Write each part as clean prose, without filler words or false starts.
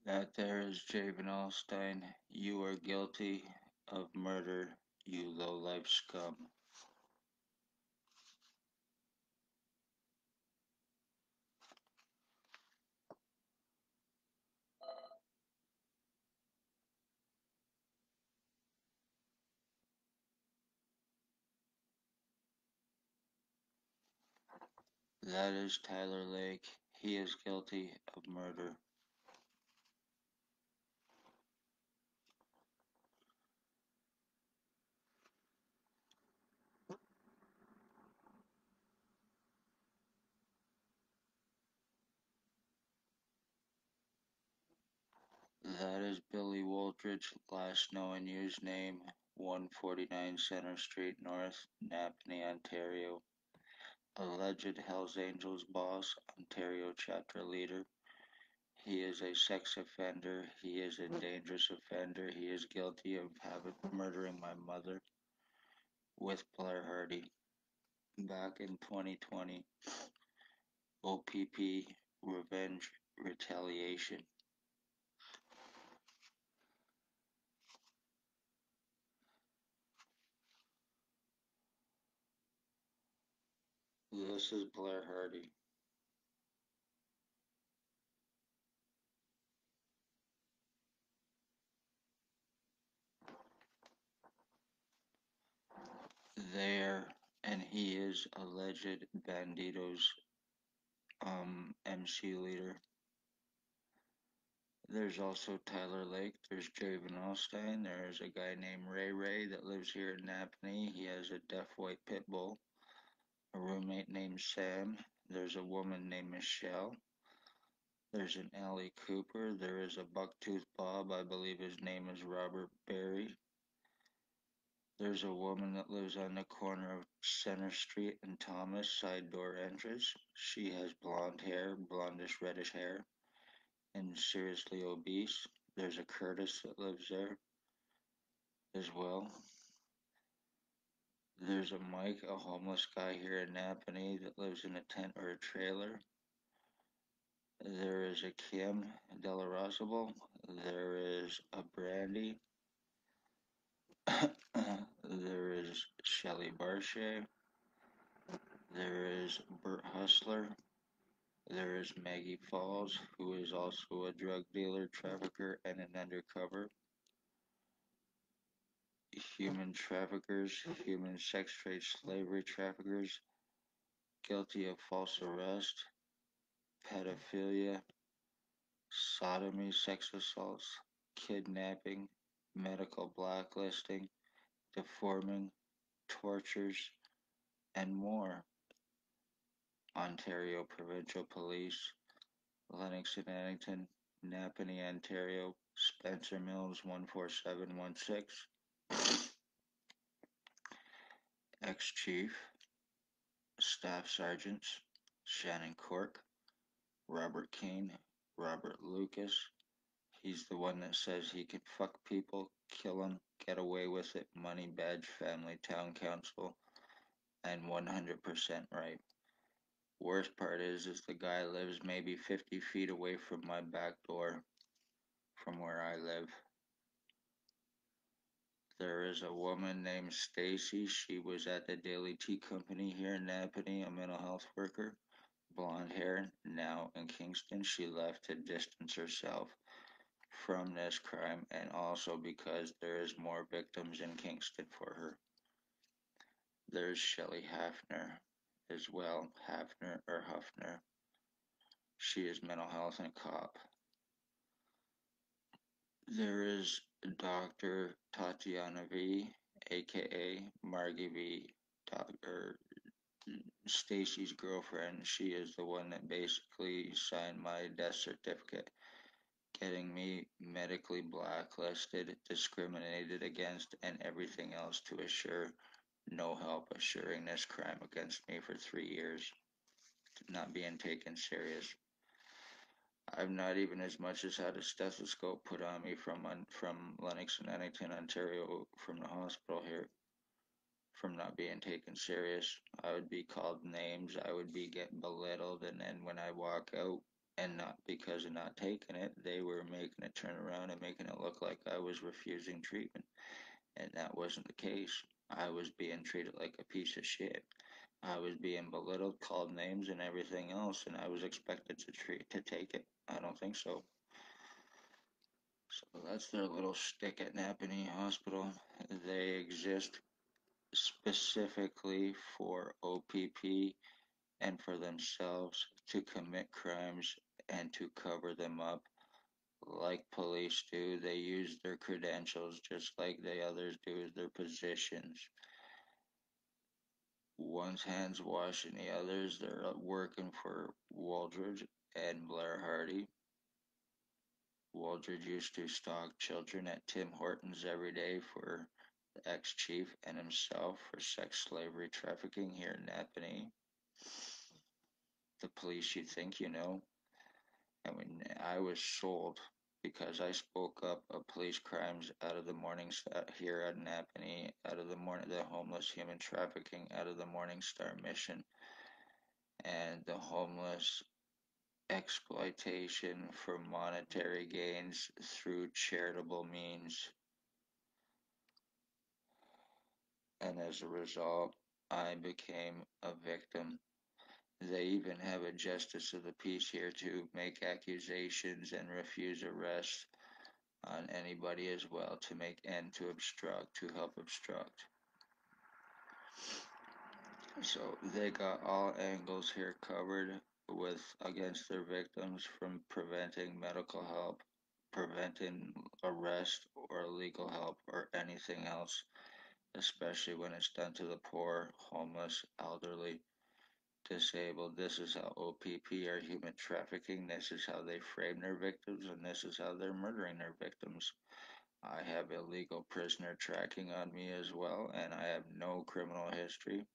That there is Javen Alstein. You are guilty of murder, you low-life scum. That is Tyler Lake. He is guilty of murder. That is Billy Woolridge, last known use name 149 Center Street North, Napanee, Ontario. Alleged Hells Angels boss, Ontario chapter leader. He is a sex offender. He is a dangerous offender. He is guilty of murdering my mother with Blair Hardy. Back in 2020, O.p.p. Revenge Retaliation. This is Blair Hardy. There, and he is alleged Bandito's MC leader. There's also Tyler Lake. There's Draven Alstein. There's a guy named Ray Ray that lives here in Napanee. He has a deaf white pit bull. A roommate named Sam. There's a woman named Michelle. There's an Allie Cooper. There is a Bucktooth Bob. I believe his name is Robert Berry. There's a woman that lives on the corner of Center Street and Thomas, side door entrance. She has blonde hair, blondish reddish hair, and seriously obese. There's a Curtis that lives there as well. There's a Mike, a homeless guy here in Napanee that lives in a tent or a trailer. There is a Kim Delarosable. There is a Brandy. There is Shelley Barshay. There is Bert Hustler. There is Maggie Falls, who is also a drug dealer, trafficker, and an undercover. Human traffickers, human sex trade slavery traffickers, guilty of false arrest, pedophilia, sodomy, sex assaults, kidnapping, medical blacklisting, deforming, tortures, and more. Ontario Provincial Police, Lennox and Addington, Napanee, Ontario, Spencer Mills 14716. Ex-Chief, Staff Sergeants, Shannon Cork, Robert Kane, Robert Lucas. He's the one that says he can fuck people, kill them, get away with it, money badge, family, town council, and 100% right. Worst part is the guy lives maybe 50 feet away from my back door from where I live. There is a woman named Stacy. She was at the Daily Tea Company here in Napanee, a mental health worker. Blonde hair, now in Kingston. She left to distance herself from this crime and also because there is more victims in Kingston for her. There's Shelley Hafner as well. Hafner or Huffner. She is mental health and cop. There is Dr. Tatiana V, aka Margie V, Dr. Stacy's girlfriend. She is the one that basically signed my death certificate, getting me medically blacklisted, discriminated against, and everything else to assure no help assuring this crime against me for 3 years, not being taken serious. I've not even as much as had a stethoscope put on me from Lennox and Addington, Ontario, from the hospital here, from not being taken serious. I would be called names. I would be getting belittled, and then when I walk out, And not because of not taking it, they were making it turn around and making it look like I was refusing treatment. And that wasn't the case. I was being treated like a piece of shit. I was being belittled, called names, and everything else, and I was expected to take it. I don't think so. So that's their little stick at Napanee Hospital. They exist specifically for O.p.p and for themselves to commit crimes and to cover them up like police do. They use their credentials just like the others do, their positions. One's hands washing the others. They're working for Waldridge and Blair Hardy. Waldridge used to stalk children at Tim Hortons every day for the ex-chief and himself for sex slavery trafficking here in Napanee. The police you think you know. I mean, I was sold because I spoke up of police crimes out of the Morning Star here at Napanee, out of the homeless human trafficking, out of the Morning Star mission, and the homeless exploitation for monetary gains through charitable means. And as a result, I became a victim. They even have a justice of the peace here to make accusations and refuse arrest on anybody as well to make and to obstruct, to help obstruct. So they got all angles here covered with against their victims, from preventing medical help, preventing arrest or legal help or anything else, especially when it's done to the poor, homeless, elderly, disabled. This is how O.p.p are human trafficking. This is how they frame their victims, and this is how they're murdering their victims. I have illegal prisoner tracking on me as well, and I have no criminal history.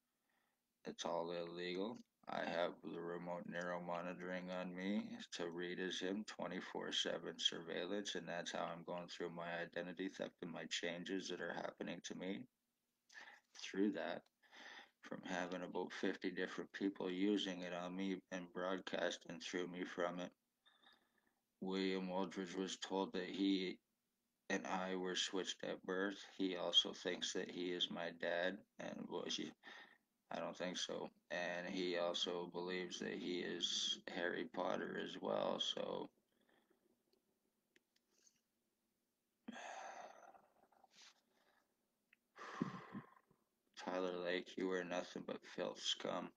It's all illegal. I have the remote neuro monitoring on me to read as him 24/7 surveillance, and that's how I'm going through my identity theft and my changes that are happening to me through that, from having about 50 different people using it on me and broadcasting through me from it. William Waldridge was told that he and I were switched at birth. He also thinks that he is my dad, and I don't think so. And he also believes that he is Harry Potter as well. So Tyler Lake, you were nothing but filth scum.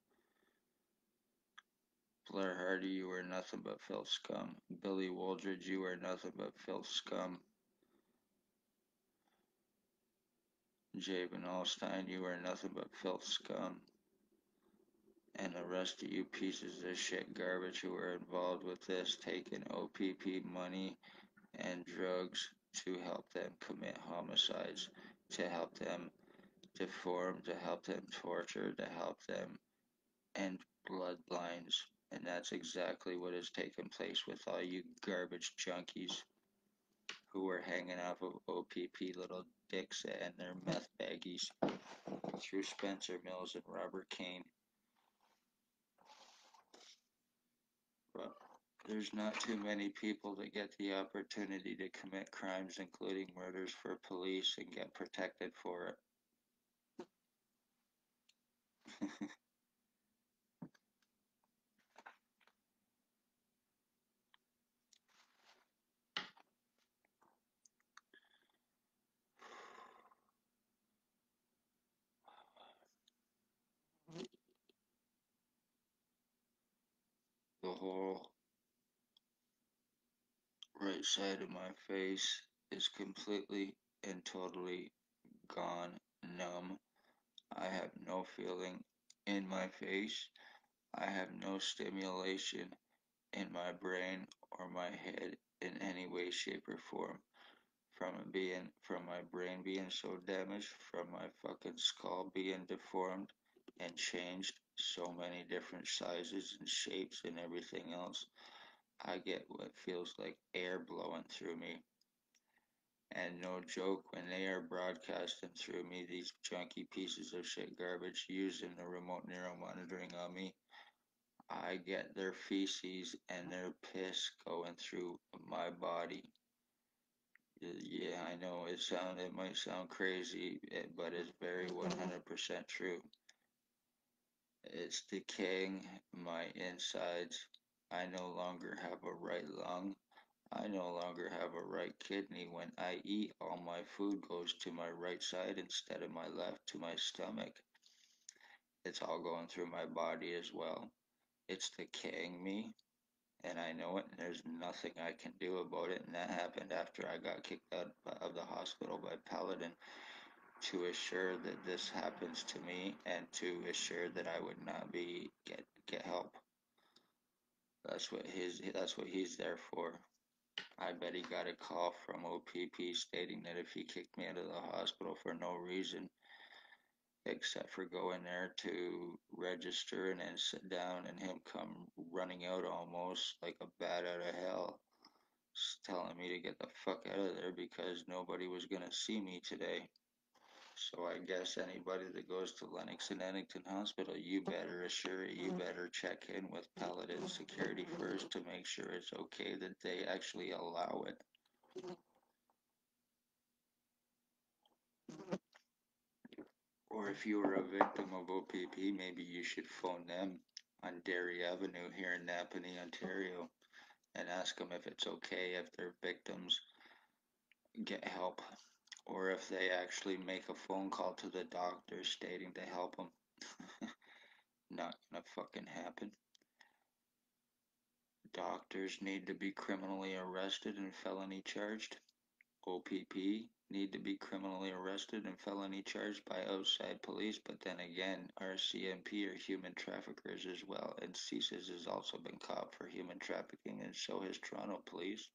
Blair Hardy, you were nothing but filth scum. Billy Waldridge, you were nothing but filth scum. Jabin Allstein, you are nothing but filth scum. And the rest of you pieces of shit garbage who are involved with this, taking O.p.p money and drugs to help them commit homicides, to help them deform, to help them torture, to help them end bloodlines. And that's exactly what has taken place with all you garbage junkies who are hanging off of O.p.p little dicks and their meth baggies through Spencer Mills and Robert Kane. But there's not too many people that get the opportunity to commit crimes, including murders, for police and get protected for it. The whole right side of my face is completely and totally gone numb. I have no feeling in my face. I have no stimulation in my brain or my head in any way, shape, or form. From my brain being so damaged, from my fucking skull being deformed and changed so many different sizes and shapes and everything else. I get what feels like air blowing through me. And no joke, when they are broadcasting through me, these junky pieces of shit garbage using the remote neuro monitoring on me, I get their feces and their piss going through my body. Yeah, I know it might sound crazy, but it's very 100% true. It's decaying my insides. I no longer have a right lung. I no longer have a right kidney. When I eat, all my food goes to my right side instead of my left to my stomach. It's all going through my body as well. It's decaying me, and I know it, and there's nothing I can do about it. And that happened after I got kicked out of the hospital by Paladin to assure that this happens to me and to assure that I would not get help. That's what he's there for. I bet he got a call from O.p.p stating that if he kicked me out of the hospital for no reason except for going there to register and then sit down and him come running out almost like a bat out of hell, telling me to get the fuck out of there because nobody was gonna see me today. So I guess anybody that goes to Lennox and Ennington Hospital, you better assure it, you better check in with Paladin Security first to make sure it's okay that they actually allow it. Or if you were a victim of O.p.p, maybe you should phone them on Derry Avenue here in Napanee, Ontario, and ask them if it's okay if their victims get help, or if they actually make a phone call to the doctor stating to help them. Not gonna fucking happen. Doctors need to be criminally arrested and felony charged. O.p.p need to be criminally arrested and felony charged by outside police, but then again, RCMP are human traffickers as well, and CSIS has also been caught for human trafficking, and so has Toronto Police.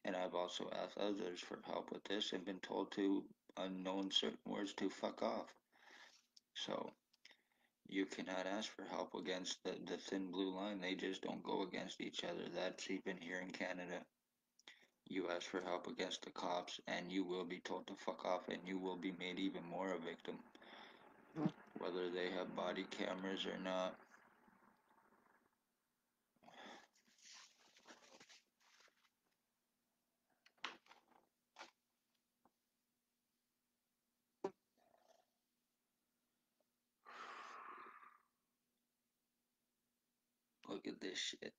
And I've also asked others for help with this and been told to unknown certain words to fuck off. So you cannot ask for help against the thin blue line. They just don't go against each other. That's even here in Canada. You ask for help against the cops, and you will be told to fuck off, and you will be made even more a victim, whether they have body cameras or not. Look at this shit.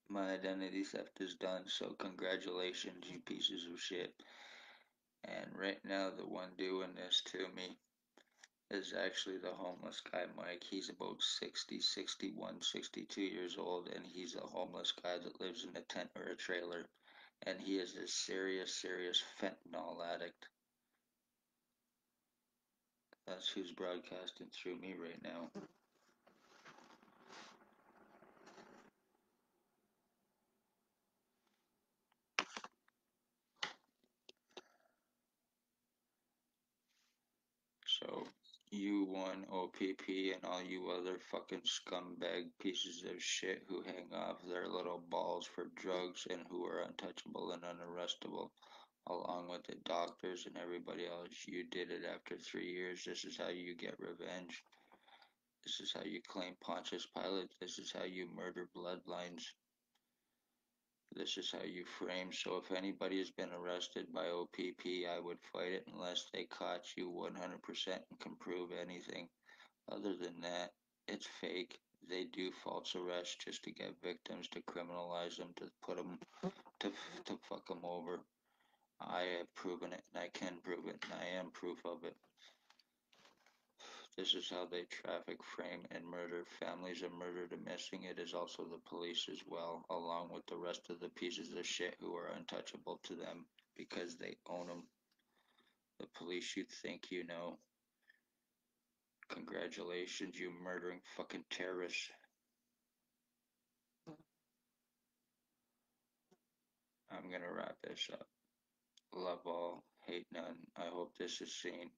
My identity theft is done, so congratulations, you pieces of shit. And right now, the one doing this to me is actually the homeless guy, Mike. He's about 60, 61, 62 years old, and he's a homeless guy that lives in a tent or a trailer. And he is a serious, serious fentanyl addict. That's who's broadcasting through me right now. So, you one O.p.p and all you other fucking scumbag pieces of shit who hang off their little balls for drugs and who are untouchable and unarrestable, along with the doctors and everybody else, you did it after 3 years. This is how you get revenge. This is how you claim Pontius Pilate. This is how you murder bloodlines. This is how you frame. So if anybody has been arrested by O.p.p, I would fight it unless they caught you 100% and can prove anything. Other than that, it's fake. They do false arrests just to get victims, to criminalize them, to put them, to fuck them over. I have proven it, and I can prove it, and I am proof of it. This is how they traffic, frame, and murder. Families are murdered and missing. It is also the police as well, along with the rest of the pieces of shit who are untouchable to them because they own them. The police you think you know. Congratulations, you murdering fucking terrorists. I'm gonna wrap this up. Love all, hate none. I hope this is seen.